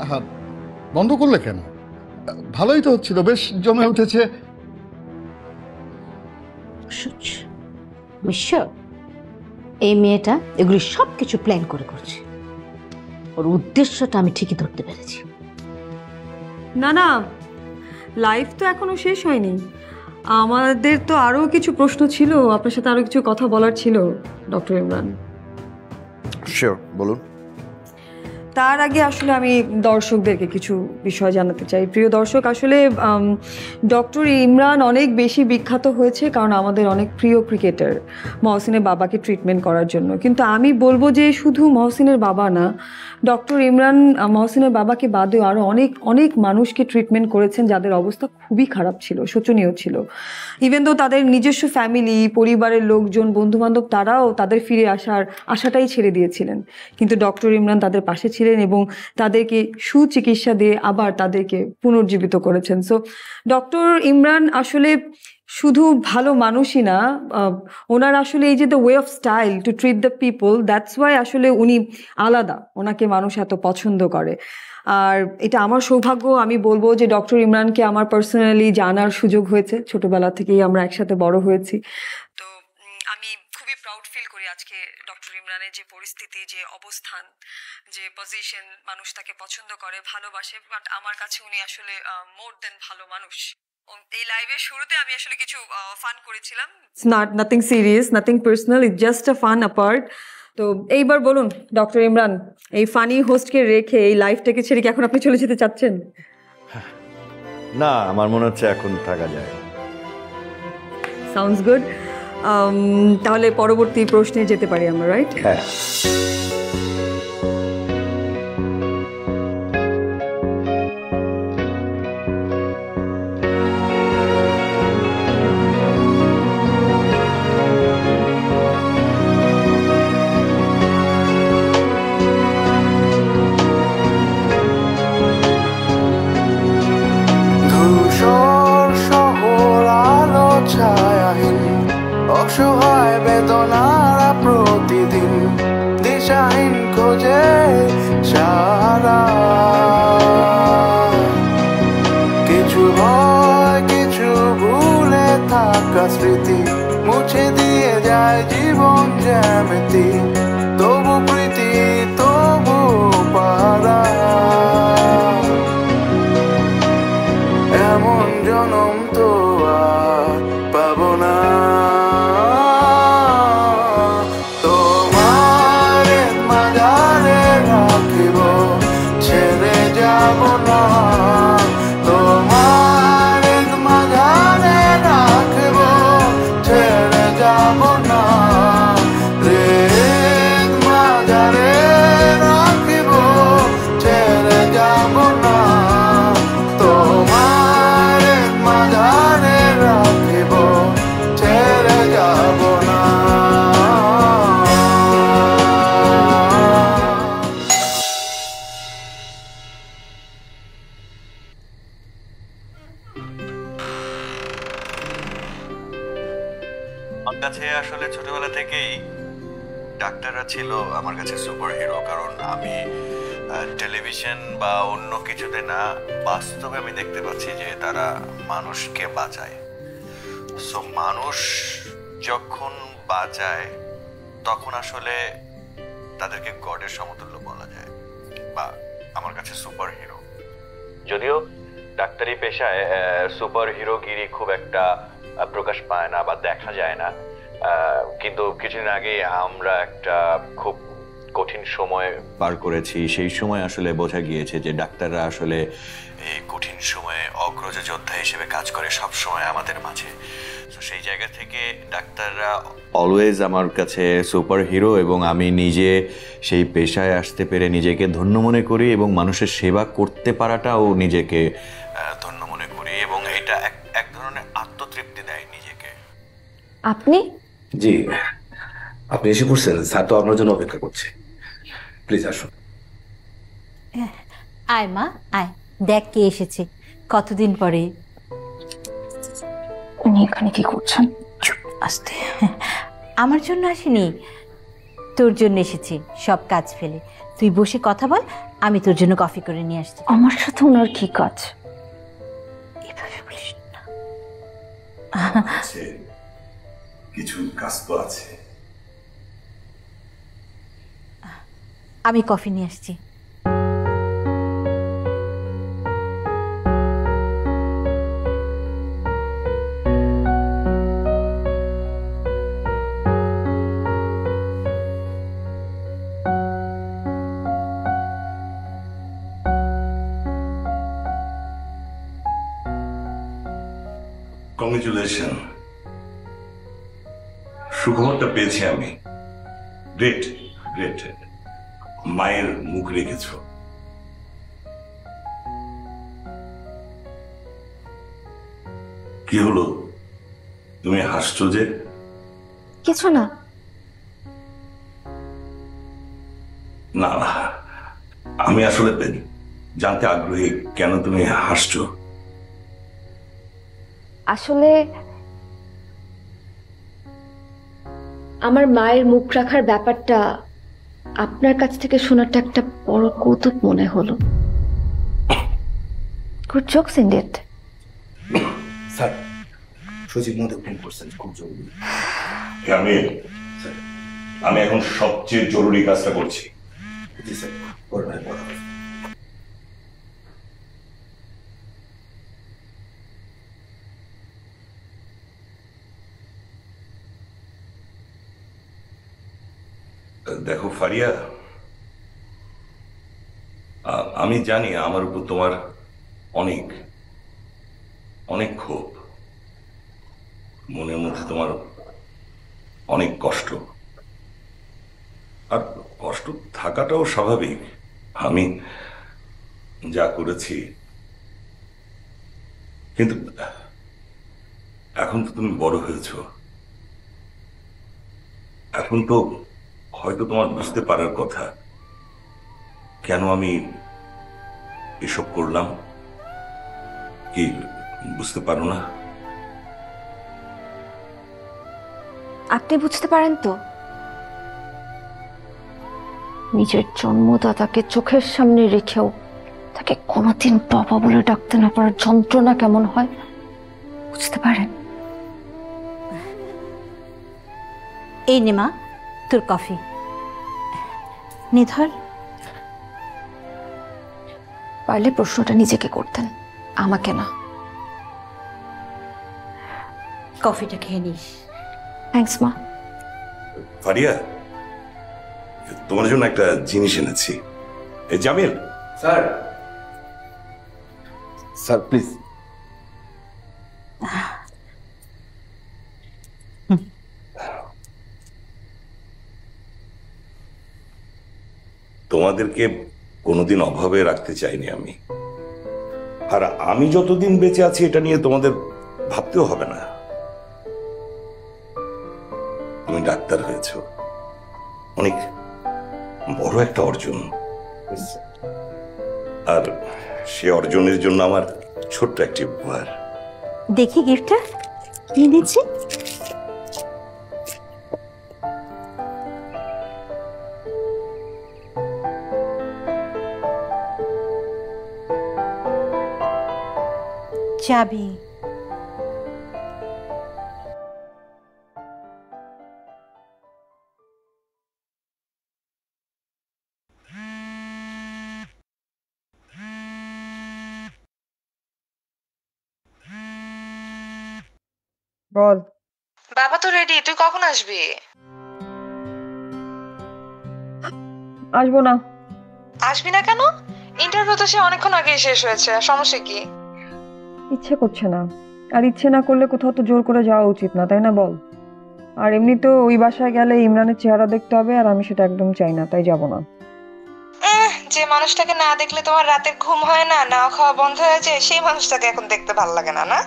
আহা, বন্ধ করলে কেন? ভালোই তো হচ্ছিল, বেশ জমে উঠেছে। এই মেয়েটা এগুলি সবকিছু প্ল্যান করে করছে। ওর উদ্দেশ্যটা আমি ঠিকই ধরতে পেরেছি। না না, লাইফ তো এখনো শেষ হয়নি। আমাদের তো আরো কিছু প্রশ্ন ছিল, আপনার সাথে আরো কিছু কথা বলার ছিল ডক্টর ইমরান। শিওর, বলুন। তার আগে আসলে আমি দর্শকদেরকে কিছু বিষয় জানাতে চাই। প্রিয় দর্শক, আসলে ডক্টর ইমরান অনেক বেশি বিখ্যাত হয়েছে কারণ আমাদের অনেক প্রিয় ক্রিকেটার মহসিনের বাবাকে ট্রিটমেন্ট করার জন্য। কিন্তু আমি বলবো যে শুধু মহসিনের বাবা না, ডক্টর ইমরান মহসিনের বাবাকে বাদেও আরও অনেক অনেক মানুষকে ট্রিটমেন্ট করেছেন যাদের অবস্থা খুবই খারাপ ছিল, শোচনীয় ছিল। ইভেন তো তাদের নিজস্ব ফ্যামিলি, পরিবারের লোকজন, বন্ধুবান্ধব তারাও তাদের ফিরে আসার আশাটাই ছেড়ে দিয়েছিলেন। কিন্তু ডক্টর ইমরান তাদের পাশে ছিলেন এবং তাদেরকে সুচিকিৎসা দিয়ে আবার তাদেরকে পুনর্জীবিত করেছেন। সো ডক্টর ইমরান আসলে শুধু ভালো মানুষই না, ওনার আসলে এই যে the way of style to treat the people, that's why আসলে উনি আলাদা, ওনাকে মানুষ এত পছন্দ করে। আর এটা আমার সৌভাগ্য, আমি বলবো যে ডক্টর ইমরানকে আমার পার্সোনালি জানার সুযোগ হয়েছে, ছোটবেলা থেকেই আমরা একসাথে বড় হয়েছি। তো আমি খুবই প্রাউড ফিল করি আজকে ডক্টর ইমরানের যে পরিস্থিতি, যে অবস্থান, যে পজিশন, মানুষ তাকে পছন্দ করে, ভালোবাসে। বাট আমার কাছে উনি আসলে মোর দেন ভালো মানুষ। এই লাইভের শুরুতে আমি আসলে কিছু ফান করেছিলাম, it's not nothing serious, nothing personal, it's just a fun apart. তো এইবার বলুন ডক্টর ইমরান, এই ফানি হোস্টকে রেখে এই লাইফটাকে ছেড়ে কি এখন আপনি চলে যেতে চাচ্ছেন? না, আমার মনে হচ্ছে এখন থাকা যায়। Sounds good. তাহলে পরবর্তী প্রশ্নে যেতে পারি আমরা, রাইট? হ্যাঁ। অসহায় বেদনারা প্রতিদিন দিশাহীন খোঁজে সারা, কিছু ভয় কিছু ভুলে থাকা স্মৃতি মুছে দিয়ে যায় জীবন জ্যামিতি, তবু প্রীতি তবু পারা, এমন জনম তো আর পাবো না। আমার কাছে আসলে ছোটবেলা থেকেই ডাক্তাররা ছিল আমার কাছে সুপার হিরো, কারণ আমি টেলিভিশন বা অন্য কিছুতে না, বাস্তবে আমি দেখতে পাচ্ছি যে তারা মানুষকে বাঁচায়। সো মানুষ যখন বাঁচায় তখন আসলে তাদেরকে গডের সমতুল্য বলা যায়, বা আমার কাছে সুপার হিরো। যদিও ডাক্তারি পেশায় সুপার হিরোগিরি খুব একটা প্রকাশ পায় না বা দেখা যায় না, কিন্তু কিছুদিন আগে আমরা একটা খুব কঠিন সময় পার করেছি। সেই সময় আসলে বোঝা গিয়েছে যে ডাক্তাররা আসলে এই কঠিন সময়ে অগ্রজ যোদ্ধা হিসেবে কাজ করে সব সময় আমাদের মাঝে। তো সেই জায়গা থেকে ডাক্তাররা অলওয়েজ আমার কাছে সুপার হিরো, এবং আমি নিজে সেই পেশায় আসতে পেরে নিজেকে ধন্য মনে করি এবং মানুষের সেবা করতে পারাটাও নিজেকে ধন্য মনে করি, এবং এটা এক ধরনের আত্মতৃপ্তি দেয় নিজেকে। আপনি? জি, আপনি এসে পড়ছেন, স্যার তো আপনার জন্য অপেক্ষা করছে। প্লিজ আসুন। আয় মা আয়, দেখ কে এসেছে কতদিন পরে। উনি এখানে কি করছেন? আসতে আমার জন্য আসেনি, তোর জন্য এসেছি, সব কাজ ফেলে তুই বসে কথা বল, আমি তোর জন্য কফি করে নিয়ে আসছি। আমার সাথে ওনার কি কাজ? এভাবে বলিস না। আছে, কিছু কাজ তো আছে। আমি কফি নিয়ে আসছি। কংগ্রেচুলেশন, সুখবরটা পেয়েছি আমি। গ্রেট গ্রেট, মায়ের মুখ রেখেছ। কি হলো, তুমি হাসছো যে? কিছু না। না না, আমি আসলে জানতে আগ্রহী কেন তুমি হাসছো। আসলে আমার মায়ের মুখ রাখার ব্যাপারটা আপনার কাছ থেকে শোনাটা একটা বড় কৌতুক মনে হলো। Good jokes indeed. স্যার, সচিব মধ্যে ফোন করছেন, খুব জরুরি। আমি এখন সবচেয়ে জরুরি কাজটা করছি। জি স্যার, পরে কথা হবে। দেখো ফারিয়া, আমি জানি আমার উপর তোমার অনেক অনেক ক্ষোভ, মনের মধ্যে তোমার অনেক কষ্ট, আর কষ্ট থাকাটাও স্বাভাবিক। আমি যা করেছি, কিন্তু এখন তো তুমি বড় হয়েছো, এখন তো হয়তো তোমার বুঝতে পারার কথা কেন আমি এসব করলাম। কি বুঝতে পারো না? আপনি বুঝতে পারেন তো? নিজের জন্মদাতাকে চোখের সামনে রেখেও তাকে কোনোদিন বাবা বলে ডাকতে না পারার যন্ত্রণা কেমন হয় বুঝতে পারেন? এই নে মা তোর কফি, নে ধর। পারলে প্রশ্নটা নিজেকে করতেন, আমাকে না। কফিটা খেয়ে নিস। থ্যাঙ্কস মা। ফারিয়া, তোমার জন্য একটা জিনিস এনেছি। এই জামিল। Sir, sir please. তোমাদেরকে কোনোদিন অভাবে রাখতে চাইনি আমি, আর আমি যতদিন বেঁচে আছি এটা নিয়ে তোমাদের ভাবতেও হবে না। তুমি ডাক্তার হয়েছো, অনেক বড় একটা অর্জন, আর সে অর্জনের জন্য আমার ছোট্ট একটি উপহার। দেখি গিফটটা কি দিচ্ছি। চাবি। বল। বাবা তো রেডি, তুই কখন আসবি? আসবো না। আসবি না কেন? ইন্টারভিউ তো সে অনেকক্ষণ আগেই শেষ হয়েছে, সমস্যা কি? ইচ্ছে করছে না, আর ইচ্ছে না করলে কোথাও তো জোর করে যাওয়া উচিত না, তাই না বল? আর এমনিতেও ওই বাসায় গেলে ইমরানের চেহারা দেখতে হবে, আর আমি সেটা একদম চাই না, তাই যাব না। যে মানুষটাকে না দেখলে তোমার রাতের ঘুম হয় না, না খাওয়া বন্ধ হয়ে যায়, সেই মানুষটাকে এখন দেখতে ভালো লাগে না, না?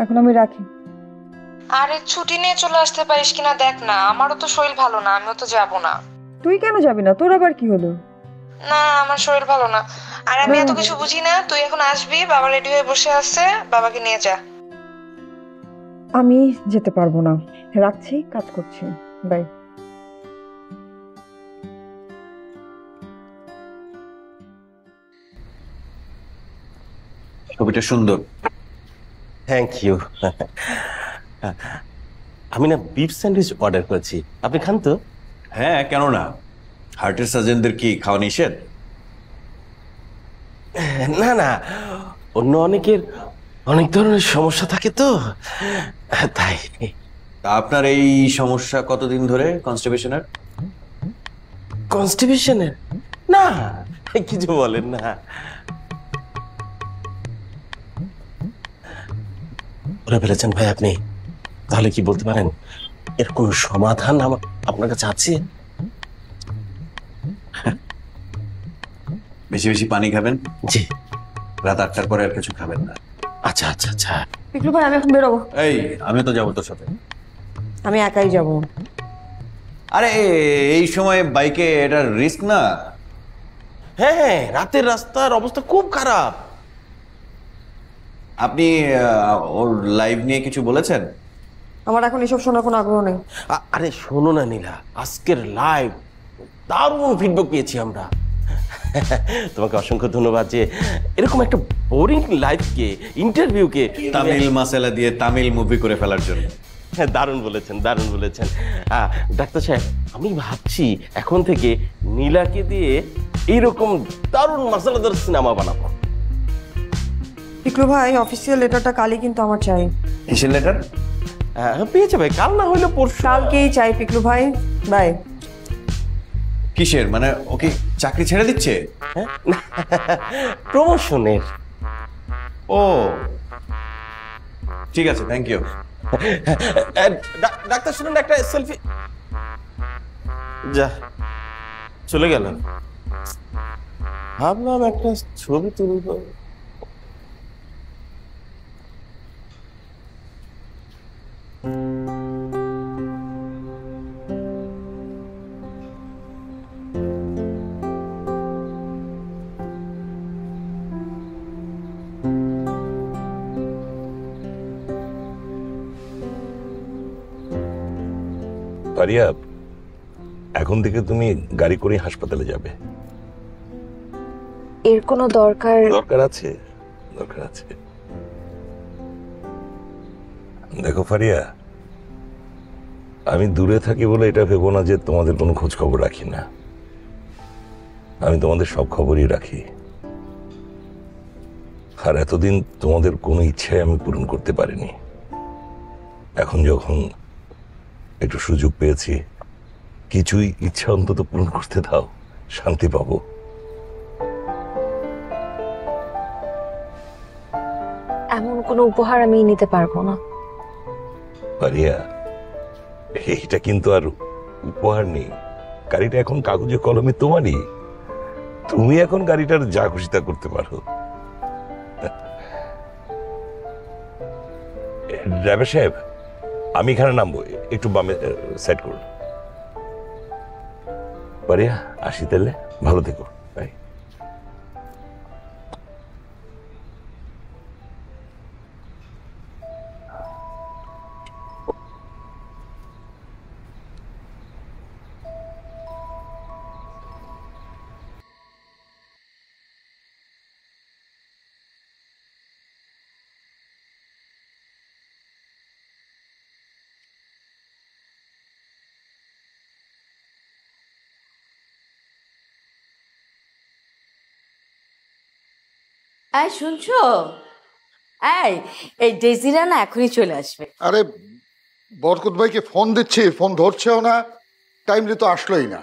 এখন আমি রাখি। আরে ছুটি নিয়ে চলে আসতে পারিস কিনা দেখ না, আমারও তো শরীর ভালো না, আমিও তো যাব না। তুই কেন যাবি না? তোর আবার কি হলো? না, আমার শরীর ভালো না, আর আমি এত কিছু বুঝি না। তুই এখন আসবি, বাবা রেডি হয়ে বসে আছে, বাবাকে নিয়ে যা। আমি যেতে পারবো না, রাখছি, কাজ করছি, বাই। ছবিটা সুন্দর। Thank you. আমি না বিফ স্যান্ডউইচ অর্ডার করেছি, আপনি খান তো? হ্যাঁ, কেন না? হার্টের সার্জনদের কি খাওয়া নিষেধ? না না, অন্য অনেকের অনেক ধরনের সমস্যা থাকে তো, তাই। তা আপনার এই সমস্যা কতদিন ধরে, কনস্টিপেশনের? কনস্টিপেশনের? না, কিছু বলেন না। বলে ফেলেছেন ভাই আপনি, তাহলে কি বলতে পারেন এর কোনো সমাধান আমার আপনার কাছে আছে? বেশি বেশি পানি খাবেন। জি। রাত 8টার পরে আর কিছু খাবেন না। আচ্ছা আচ্ছা আচ্ছা। পিকলু ভাই, আমি এখন বেরোবো। এই, আমি তো যাবো তোর সাথে। আমি একাই যাব। আরে এই সময় বাইকে এটা রিস্ক না? হ্যাঁ, রাতের রাস্তার অবস্থা খুব খারাপ। আপনি ওর লাইভ নিয়ে কিছু বলেছেন? আমার এখন এসব শোনার কোনো আগ্রহ নেই। আরে শোনো না নীলা, আজকের লাইভ দারুণ ফিডব্যাক পেয়েছি আমরা। তোমাকে অসংখ্য ধন্যবাদ যে এরকম একটা বোরিং লাইভকে, ইন্টারভিউকে তামিল মাসালা দিয়ে তামিল মুভি করে ফেলার জন্য। হ্যাঁ, দারুণ বলেছেন, দারুণ বলেছেন। ডাক্তার সাহেব, আমি ভাবছি এখন থেকে নীলাকে দিয়ে এইরকম দারুণ মশলাদার সিনেমা বানাবো। পিকলু ভাই, অফিসিয়াল লেটারটা কালই কিন্তু আমার চাই। কিসের লেটার? পেয়ে যাবে, কাল না হইলে পরশু। কালকেই চাই পিকলু ভাই। বাই। কিসের মানে? ওকে চাকরি ছেড়ে দিচ্ছে? প্রমোশনের। ও ঠিক আছে, থ্যাংক ইউ। ডাক্তার শুনুন, একটা সেলফি। যা চলে গেল। ভাবলাম একটা ছবি তুলব। পারিয়া, এখন থেকে তুমি গাড়ি করে হাসপাতালে যাবে। এর কোনো দরকার? দরকার আছে, দরকার আছে। দেখো ফারিয়া, আমি দূরে থাকি বলে এটা ভেবো না যে তোমাদের কোনো খোঁজ খবর রাখি না। আমি তোমাদের সব খবরই রাখি। আর এতদিন তোমাদের কোনো ইচ্ছাই আমি পূরণ করতে পারিনি। এখন যখন একটু সুযোগ পেয়েছি, কিছুই ইচ্ছা অন্তত পূরণ করতে দাও, শান্তি পাবো। এমন কোনো উপহার আমি নিতে পারবো না। পারিয়া, এইটা কিন্তু আর উপহার নেই। গাড়িটা এখন কাগজে কলমে তোমারই। তুমি এখন গাড়িটার যা খুশি তা করতে পারো। ড্রাইভার সাহেব, আমি এখানে নামবো, একটু বামে সেট করুন। পারিয়া, আসি তাহলে, ভালো থেকো। বাই। এই শুনছো? এই ডেজিরা না এখনই চলে আসবে। আরে বরকত ভাইকে ফোন দিচ্ছি, ফোন ধরছেও না, টাইমলি তো আসলোই না।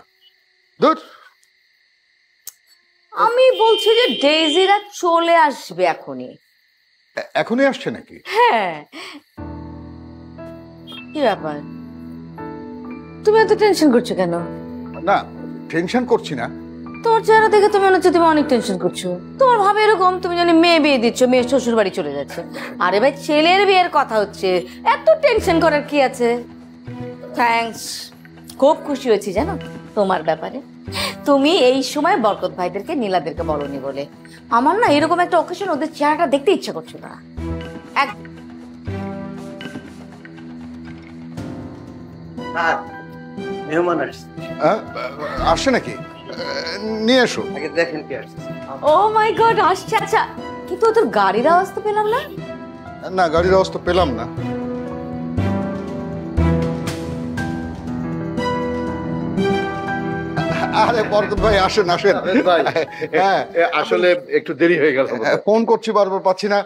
ধুর, আমি বলছি যে ডেজিরা চলে আসবে এখনই। এখনই আসছে নাকি? হ্যাঁ। কি ব্যাপার, তুমি এত টেনশন করছো কেন? না, টেনশন করছি না। তোমার চেহারা দেখে তো মনে হচ্ছে তুমি অনেক টেনশন করছো। তোমার ভাবে এরকম, তুমি জানি মেয়ে বিয়ে দিচ্ছ, মেয়ের শ্বশুর বাড়ি চলে যাচ্ছে। আরে ভাই, ছেলের বিয়ের কথা হচ্ছে, এত টেনশন করার কি আছে? থ্যাঙ্কস, খুব খুশি হয়েছি জানো তোমার ব্যাপারে। তুমি এই সময় বরকত ভাইদেরকে, নীলাদেরকে বলনি বলে। আমার না এরকম একটা অকেশন ওদের চেহারাটা দেখতে ইচ্ছা করছো না। মেহমান আসছে। আসছে নাকি? নিয়ে এসো। আগে দেখেন কে আসছে। ও মাই গড, আসছে। আচ্ছা, কে কিন্তু ওদের গাড়ির আওয়াজ তো পেলাম না। না, গাড়ির আওয়াজ তো পেলাম না। আরে বরকত ভাই, আসেন আসেন। হ্যাঁ, আসলে একটু দেরি হয়ে গেল, ফোন করছি বারবার পাচ্ছি না।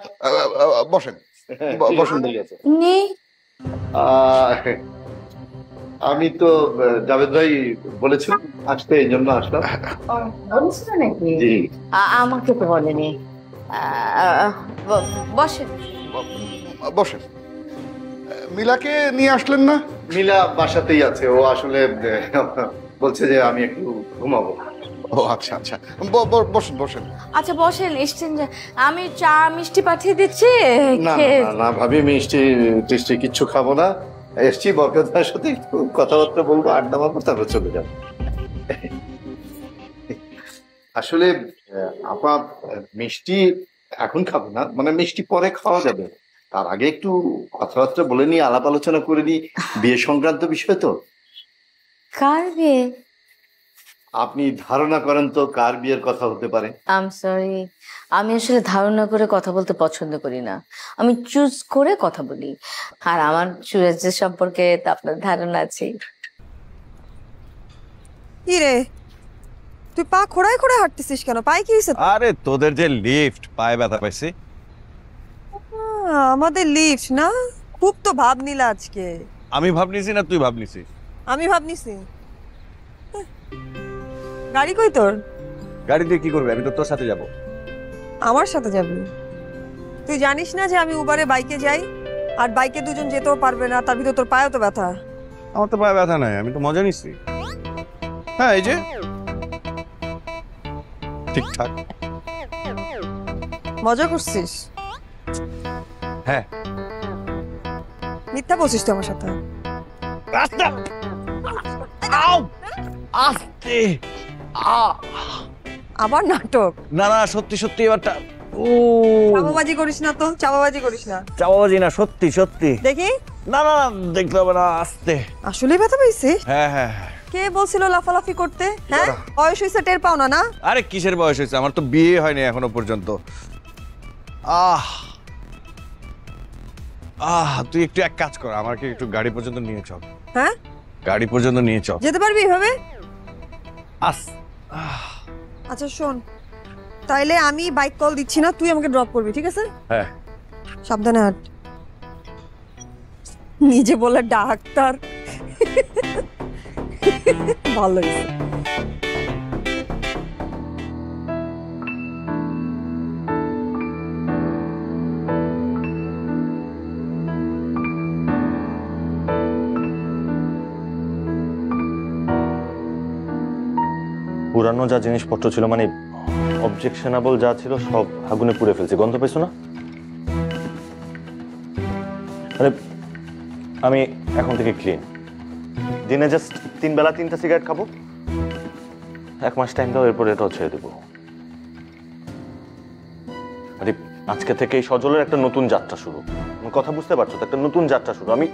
বসেন বসেন। নেই, আমি তো জাভেদ ভাই বলেছিল আসতে, এই জন্য আসলাম। বলছিল নাকি? জি। আমাকে তো বলেনি। বসেন বসেন। মিলাকে নিয়ে আসলেন না? মিলা বাসাতেই আছে, ও আসলে বলছে যে আমি একটু ঘুমাবো। ও আচ্ছা আচ্ছা, বসেন বসেন। আচ্ছা বসেন, এসছেন যে আমি চা মিষ্টি পাঠিয়ে দিচ্ছি। না না ভাবি, মিষ্টি টিষ্টি কিচ্ছু খাবো না, এসছি বরকত ভাইয়ের সাথে একটু কথাবার্তা বলবো, আড্ডা মারবো, তারপর চলে যাবো। আসলে আপা, মিষ্টি এখন খাবো না, মানে মিষ্টি পরে খাওয়া যাবে, তার আগে একটু কথাবার্তা বলে নিই, আলাপ আলোচনা করে নিই, বিয়ে সংক্রান্ত বিষয় তো। কার বিয়ে? আপনি ধারণা করেন তো কার বিয়ের কথা হতে পারে? আই এম সরি, আমি আসলে ধারণা করে কথা বলতে পছন্দ করি না, আমি চুজ করে কথা বলি। আর আমার চুয়ের সম্পর্কে তো আপনার ধারণা আছে। কি রে, তুই পা খোড়ায় খোড়ায় হাঁটতেছিস কেন? পায়ে কি হয়েছে? আরে তোদের যে লিফট, পায়ে ব্যথা পাইছি। আমাদের লিফট না, খুব তো ভাব নিলা আজকে। আমি ভাব নিছি না তুই ভাব নিছিস? আমি ভাব নিছি। গাড়ি কই তোর? গাড়ি দিয়ে কি করবি? আমি তো তোর সাথে যাব। আমার সাথে যাবি? তুই জানিস না যে আমি উবারে বাইকে যাই, আর বাইকে দুজন যেতেও পারবে না, তার ভিতর তোর পায়েও তো ব্যথা। আমার তো পায়ে ব্যথা নাই, আমি তো মজা নিচ্ছি। হ্যাঁ, এই যে ঠিকঠাক মজা করছিস? হ্যাঁ। মিথ্যা বলছিস তুই আমার সাথে। আস্তে আবার নাটক? না না, সত্যি সত্যি এবারটা। ও, চাপাবাজি করিস না তো, চাপাবাজি করিস না। চাপাবাজি না, সত্যি সত্যি। দেখি। না না, দেখতে হবে না, আস্তে। আসলে ব্যথা পাইছিস? হ্যাঁ হ্যাঁ। কে বলছিল লাফালাফি করতে? হ্যাঁ, বয়স হয়েছে টের পাও না? না আরে কিসের বয়স হয়েছে, আমার তো বিয়ে হয়নি এখনো পর্যন্ত। তুই একটু এক কাজ কর, আমাকে একটু গাড়ি পর্যন্ত নিয়ে চল। হ্যাঁ, গাড়ি পর্যন্ত নিয়ে চল। যেতে পারবি এভাবে? আহ আচ্ছা শোন, তাইলে আমি বাইক কল দিচ্ছি না, তুই আমাকে ড্রপ করবি, ঠিক আছে? হ্যাঁ। সাবধানে হাঁট। নিজে বলে ডাক্তার, ভালো হয়েছে। পুরানো যা জিনিসপত্র ছিল, মানে অবজেকশনাবল যা ছিল, সব আগুনে পুড়ে ফেলছে। গন্ধ পেয়েছো না? মানে আমি এখন থেকে ক্লিন, দিনে জাস্ট 3 বেলা 3টা সিগারেট খাবো। 1 মাস টাইম দাও, এরপর এটাও ছেড়ে দেবো। মানে আজকে থেকে এই সজলের একটা নতুন যাত্রা শুরু। কথা বুঝতে পারছো তো? একটা নতুন যাত্রা শুরু। আমি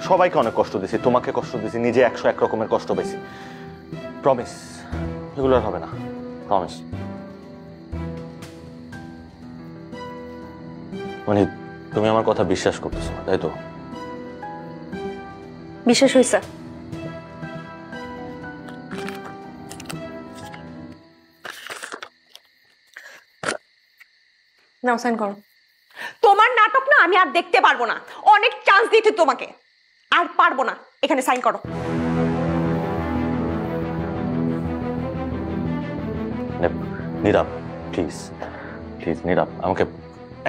সবাইকে অনেক কষ্ট দিয়েছি, তোমাকে কষ্ট দিয়েছি, নিজে 101 রকমের কষ্ট পেয়েছি। প্রমিস, এগুলো আর হবে না, প্রমিস। মানে তুমি আমার কথা বিশ্বাস করতেছো না, তাই তো? বিশ্বাস হয়েছে। নাও সাইন করো। তোমার নাটক না আমি আর দেখতে পারবো না, অনেক চান্স দিতে তোমাকে, আর পারবো না। এখানে সাইন করো। নীরব, প্লিজ প্লিজ নীরব, আমাকে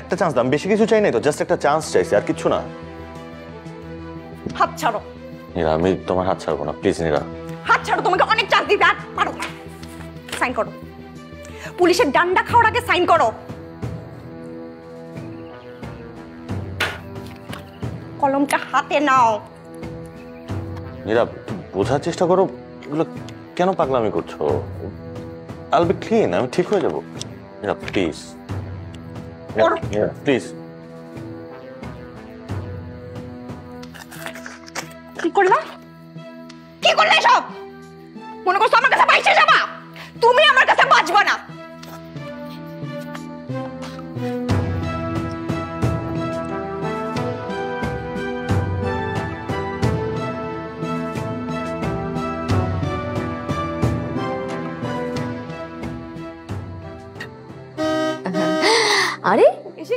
একটা চান্স দাও। আমি বেশি কিছু চাই নাই তো, জাস্ট একটা চান্স চাইছি, আর কিছু না। হাত ছাড়ো। নীরব, আমি তোমার হাত ছাড়বো না, প্লিজ নীরব। হাত ছাড়ো, তোমাকে অনেক চান্স দিতে, আর পারো না। সাইন করো। পুলিশের ডান্ডা খাওয়ার আগে সাইন করো। কলমটা হাতে নাও। নীরব, একটু বোঝার চেষ্টা করো, এগুলো কেন পাগলামি করছো? I'll be clean, আমি ঠিক হয়ে যাবো। নীরব প্লিজ, প্লিজ। কি করলা? কি করলে সব? মনে করছো আমার কাছে বাইচে যাবা? তুমি আমার কাছে বাঁচবা না।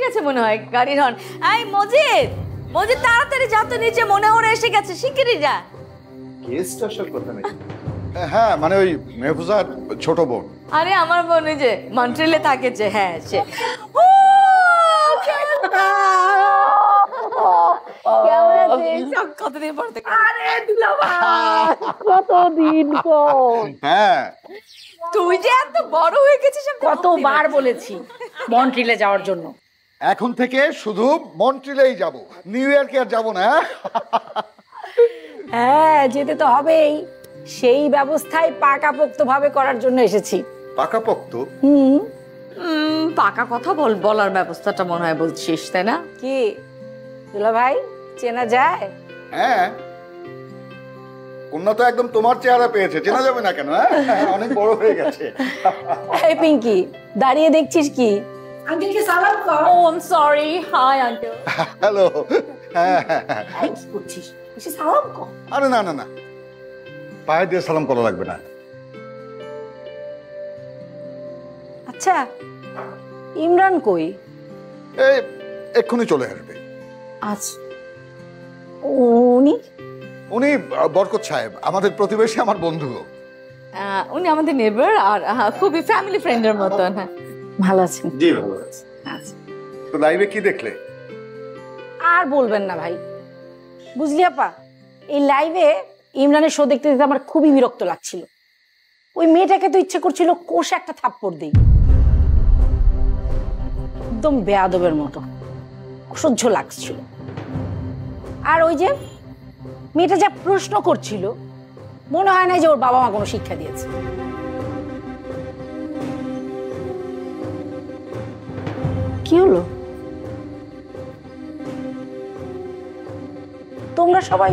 গেছে মনে হয় গাড়ির হর্ন। এই মজিদ, মজিদ তাড়াতাড়ি যা তো নিচে, মনে হয় এসে গেছে, শিগগিরই যা। গেস্ট আসার কথা নাকি? হ্যাঁ মানে ওই মেহফুজার ছোট বোন। আরে আমার বোন ওই যে মন্ট্রিলে থাকে যে, হ্যাঁ সে। কতদিন পর থেকে? আরে দুলাভাই, কতদিন পর। হ্যাঁ তুই যে এত বড় হয়ে গেছিস, কতবার বলেছি মন্ট্রিলে যাওয়ার জন্য। এখন থেকে শুধু মন্ট্রিলেই যাব, নিউ ইয়র্কে আর যাব না। হ্যাঁ যেতে তো হবেই, সেই ব্যবস্থায় পাকাপোক্ত ভাবে করার জন্য এসেছি। পাকাপোক্ত? পাকা কথা বলার ব্যবস্থাটা মনে হয় বলছিস, তাই না? কি দুলা ভাই, চেনা যায়? হ্যাঁ, কন্যা তো একদম তোমার চেহারা পেয়েছে, চেনা যাবে না কেন? হ্যাঁ অনেক বড় হয়ে গেছে। এই পিঙ্কি, দাঁড়িয়ে দেখছিস কি? আঙ্কেলকে সালাম কর। Oh I am sorry. Hi uncle. Hello. হ্যাঁ কি করছিস? এসে সালাম কর। আরে না না না, পায়ে দিয়ে সালাম করা লাগবে না। আচ্ছা ইমরান কই? এই এক্ষুনি চলে আসবে। আচ্ছা উনি? উনি বরকত সাহেব, আমাদের প্রতিবেশী, আমার বন্ধু। উনি আমাদের নেবার আর খুবই ফ্যামিলি ফ্রেন্ডের মতন। হ্যাঁ ভালো আছেন? জি ভালো আছে। আচ্ছা তো লাইভে কি দেখলে? আর বলবেন না ভাই, বুঝলি আপা, এই লাইভে ইমরানের শো দেখতে দেখতে আমার খুবই বিরক্ত লাগছিল। ওই মেয়েটাকে তো ইচ্ছে করছিল কোষে একটা থাপ্পড় দেই, একদম বেয়াদবের মতো, অসহ্য লাগছিল। আর ওই যে মেয়েটা যা প্রশ্ন করছিল, মনে হয় না যে ওর বাবা মা কোনো শিক্ষা দিয়েছে। কি হলো? তোমরা সবাই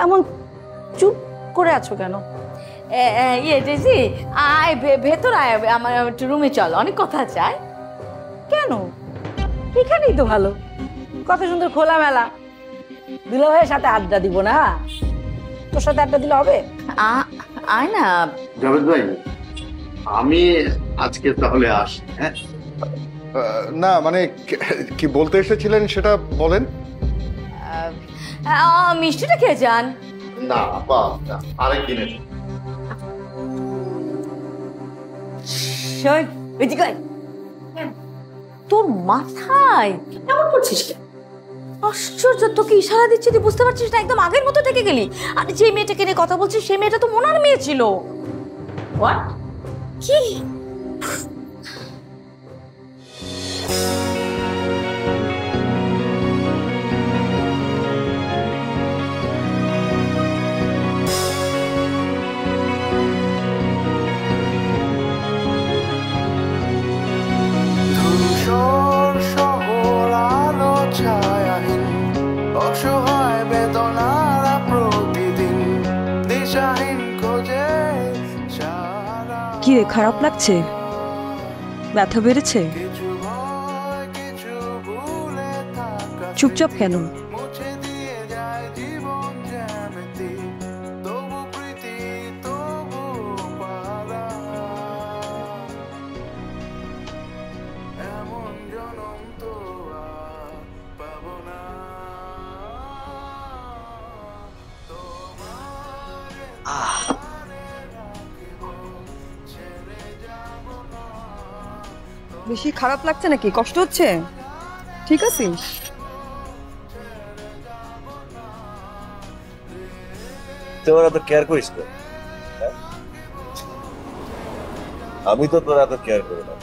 এমন চুপ করে আছো কেন? ইয়ে ডেজি, আয় ভেতর আয়, আমার রুমে চল, অনেক কথা চাই। কেন? এখানেই তো ভালো, কত সুন্দর খোলামেলা। দুলা ভাইয়ের সাথে আড্ডা দিব না? তোর সাথে আড্ডা দিলে হবে? আয় না। জাভেদ ভাই, আমি আজকে তাহলে আসি। হ্যাঁ না মানে কি বলতে এসেছিলেন সেটা বলেন। মিষ্টিটা খেয়ে যান। না আপা, আরেকদিনের। তোর মাথায় এমন করছিস কেন? আশ্চর্য, তোকে ইশারা দিচ্ছি, তুই বুঝতে পারছিস না? একদম আগের মতো থেকে গেলি। আর যে মেয়েটাকে নিয়ে কথা বলছিস, সেই মেয়েটা তো মোনার মেয়ে ছিল। হোয়াট? কি? ধূসর শহর আলো ছায়াহীন, অসহায় বেদনারা প্রতিদিন দিশাহীন খোঁজে সারা। কি রে, খারাপ লাগছে? ব্যথা বেড়েছে? চুপচাপ কেন? মুছে দিয়ে যায় জীবন জ্যামিতি, তবু প্রীতি তবু পারা। এমন জনম তো আর পাবো না। বেশি খারাপ লাগছে নাকি? কষ্ট হচ্ছে? ঠিক আছিস? তোর এত কেয়ার করিস তো? আমি তো তোর এত কেয়ার করি না।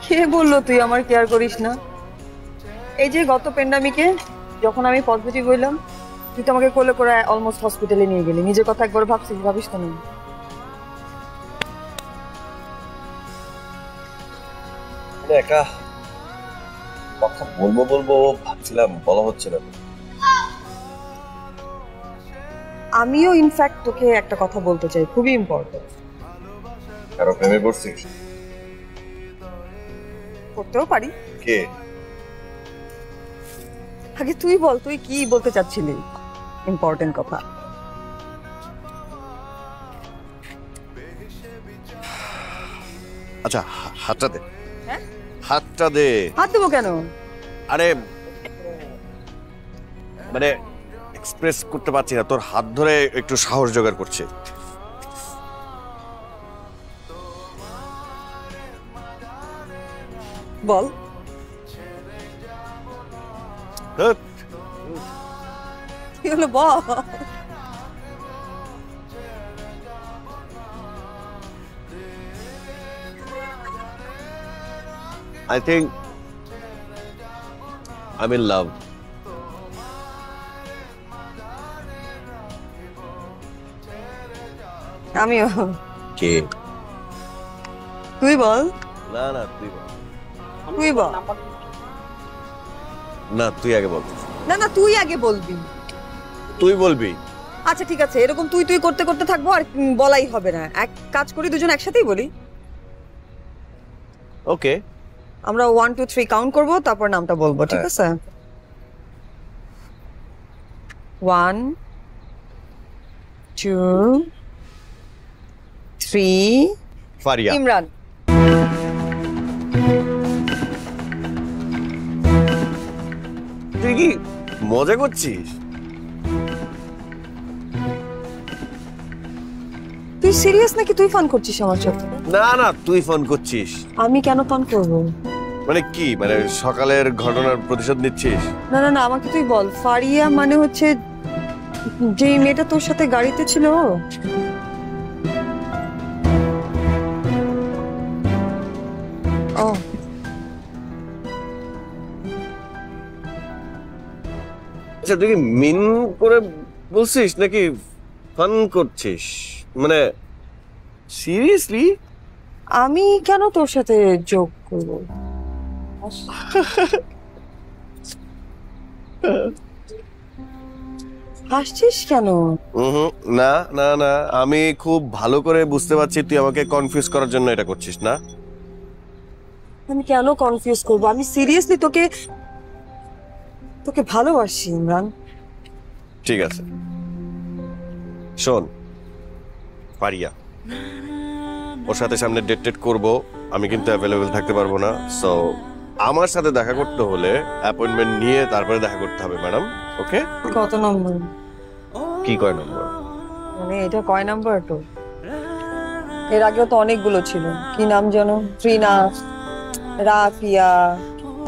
কে বললো তুই আমার কেয়ার করিস না? এই যে গত পেন্ডামিকে যখন আমি পজিটিভ হইলাম, তুই তো আমাকে কোলে করে অলমোস্ট হসপিটালে নিয়ে গেলি। নিজের কথা একবার ভাবছিস? ভাবিস তো না? একা কথা বলবো বলবো ভাবছিলাম, বলা হচ্ছে না। আমিও ইনফ্যাক্ট তোকে একটা কথা বলতে চাই, খুবই ইম্পর্টেন্ট। কারো প্রেমে পড়ছিস? করতেও পারি। কে? আগে তুই বল, তুই কি বলতে চাচ্ছিলি? ইম্পর্টেন্ট কথা। আচ্ছা হাতটা দে। হাতটা দে। হাত দেবো কেন? আরে মানে এক্সপ্রেস করতে পারছি না, তোর হাত ধরে একটু সাহস জোগাড় করছে। বল। কি হলো বল। I think I'm in love. আমিও। কে? তুই বল। না না তুই বল। তুই বল। না তুই আগে বল। না না তুই আগে বলবি। তুই বলবি। আচ্ছা ঠিক আছে, এরকম তুই তুই করতে করতে থাকবো, আর বলাই হবে না। এক কাজ করি, দুজন একসাথেই বলি। ওকে। আমরা 1 2 3 কাউন্ট করব, তারপর নামটা বলবো, ঠিক আছে? 1 2 3 ফারিয়া। ইমরান। তুই কি মজা করছিস? তুই সিরিয়াস নাকি তুই ফোন করছিস আমার সাথে? না না তুই ফোন করছিস। আমি কেন ফোন করব? মানে কি, মানে সকালের ঘটনার প্রতিশোধ নিচ্ছিস? না না না, আমাকে তুই বল। ফারিয়া মানে হচ্ছে যে মেয়েটা তোর সাথে গাড়িতে ছিল? ও আচ্ছা, তুই কি মিন করে বলছিস নাকি ফান করছিস? মানে সিরিয়াসলি? আমি কেন তোর সাথে যোগ করব? হাসছিস কেন? না না না, আমি খুব ভালো করে বুঝতে পারছি তুই আমাকে কনফিউজ করার জন্য এটা করছিস না। আমি কেন কনফিউজ করব? আমি সিরিয়াসলি তোকে তোকে ভালোবাসি ইমরান। ঠিক আছে শোন, ফারিয়া ওর সাথে সামনে ডেট করবো, আমি কিন্তু অ্যাভেলেবেল থাকতে পারবো না। সো আমার সাথে দেখা করতে হলে অ্যাপয়েন্টমেন্ট নিয়ে তারপরে দেখা করতে হবে ম্যাডাম। ওকে? কত নম্বর? কি কয় নম্বর? মানে এটা কয় নাম্বার তো? এর আগেও তো অনেকগুলো ছিল। কি নাম যেন? ত্রিনা, রাফিয়া,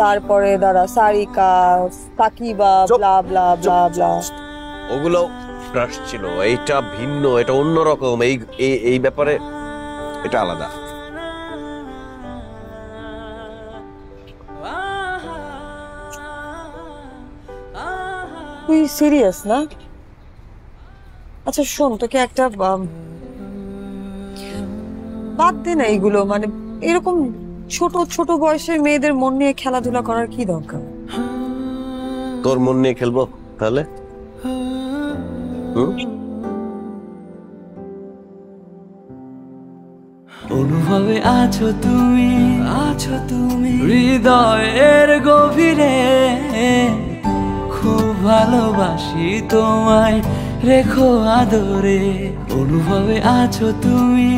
তারপরে দাঁড়া সারিকা, সাকিবা, ব্লা ব্লা ব্লা ব্লা। ওগুলো ক্রাশ ছিল, এইটা ভিন্ন, এটা অন্যরকম। এই এই ব্যাপারে এটা আলাদা। তুই সিরিয়াস না? আচ্ছা শোন, তোকে একটা বাদ দে না এইগুলো। মানে এরকম ছোট ছোট বয়সের মেয়েদের মন নিয়ে খেলাধুলা করার কি দরকার? তোর মন নিয়ে খেলবো তাহলে? অনুভবে আছো তুমি হৃদয়ের গভীরে, খুব ভালোবাসি তোমায়, রেখো আদরে। অনুভবে আছো তুমি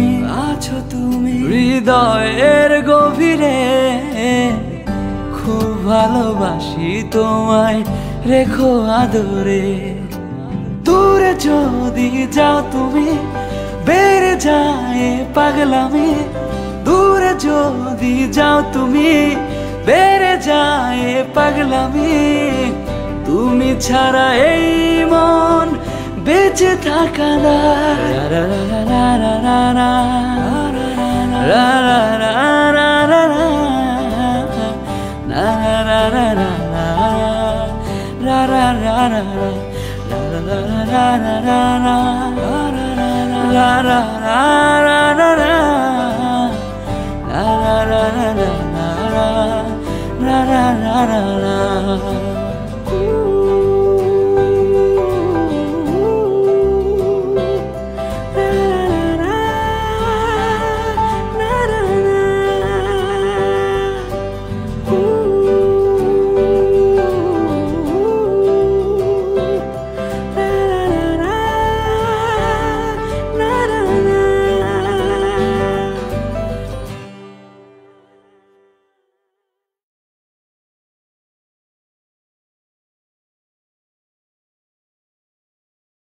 হৃদয়ের গভীরে, খুব ভালোবাসি তোমায়, রেখো আদরে। দূরে যদি যাও তুমি, বেড়ে যায় পাগলামি। দূরে যদি যাও তুমি, বেড়ে যায় পাগলামি। তুমি ছাড়া এই মন বেঁচে থাকা না। la